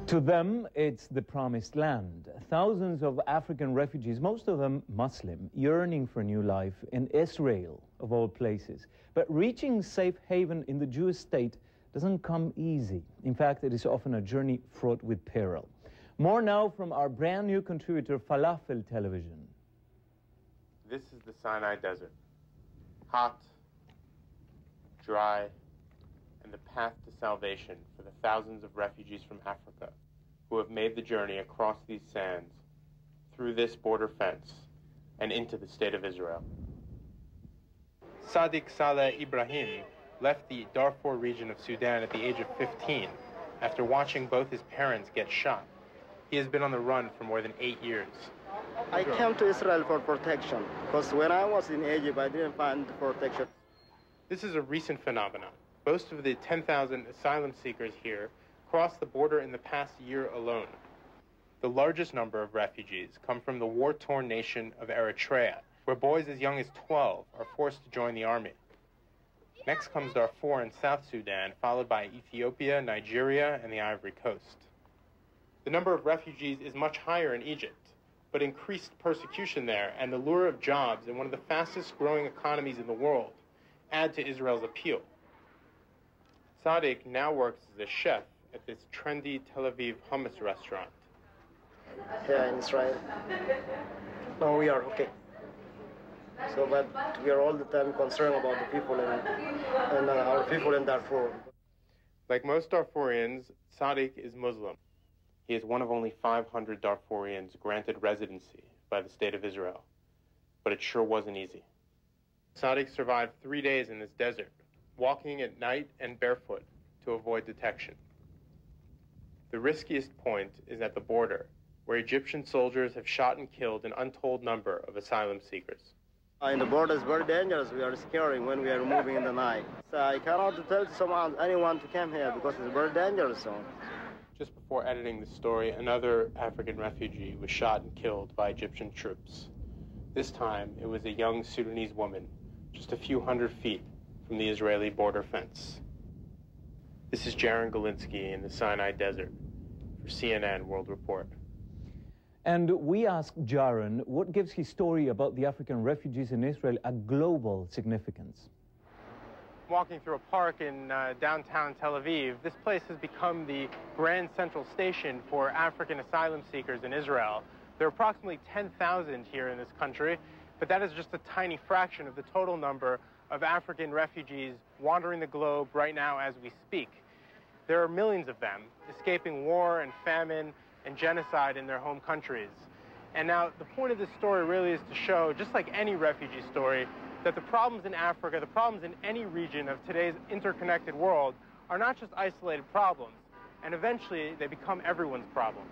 To them, it's the promised land. Thousands of African refugees, most of them Muslim, yearning for a new life in Israel, of all places. But reaching safe haven in the Jewish state doesn't come easy. In fact, it is often a journey fraught with peril. More now from our brand new contributor, Falafel Television. This is the Sinai Desert. Hot, dry, and the path to salvation for the thousands of refugees from Africa who have made the journey across these sands, through this border fence, and into the state of Israel. Sadiq Saleh Ibrahim left the Darfur region of Sudan at the age of 15 after watching both his parents get shot. He has been on the run for more than 8 years. I came to Israel for protection, because when I was in Egypt, I didn't find protection. This is a recent phenomenon. Most of the 10,000 asylum seekers here crossed the border in the past year alone. The largest number of refugees come from the war-torn nation of Eritrea, where boys as young as 12 are forced to join the army. Next comes Darfur and South Sudan, followed by Ethiopia, Nigeria, and the Ivory Coast. The number of refugees is much higher in Egypt, but increased persecution there and the lure of jobs in one of the fastest-growing economies in the world add to Israel's appeal. Sadiq now works as a chef at this trendy Tel Aviv hummus restaurant. Yeah, in Israel. No, we are okay. So, but we are all the time concerned about the people and our people in Darfur. Like most Darfurians, Sadiq is Muslim. He is one of only 500 Darfurians granted residency by the state of Israel. But it sure wasn't easy. Sadiq survived 3 days in this desert, walking at night and barefoot to avoid detection. The riskiest point is at the border, where Egyptian soldiers have shot and killed an untold number of asylum seekers. In the border is very dangerous. We are scaring when we are moving in the night. So I cannot tell anyone to come here because it's a very dangerous zone. Just before editing the story, another African refugee was shot and killed by Egyptian troops. This time, it was a young Sudanese woman, just a few hundred feet from the Israeli border fence. This is Jaron Gilinsky in the Sinai Desert for CNN World Report. And we asked Jaron what gives his story about the African refugees in Israel a global significance. Walking through a park in downtown Tel Aviv, this place has become the grand central station for African asylum seekers in Israel. There are approximately 10,000 here in this country, but that is just a tiny fraction of the total number of African refugees wandering the globe right now as we speak. There are millions of them escaping war and famine and genocide in their home countries. And now the point of this story really is to show, just like any refugee story, that the problems in Africa, the problems in any region of today's interconnected world are not just isolated problems, and eventually they become everyone's problem.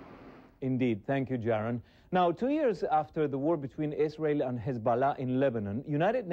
Indeed. Thank you, Jaron. Now, 2 years after the war between Israel and Hezbollah in Lebanon, United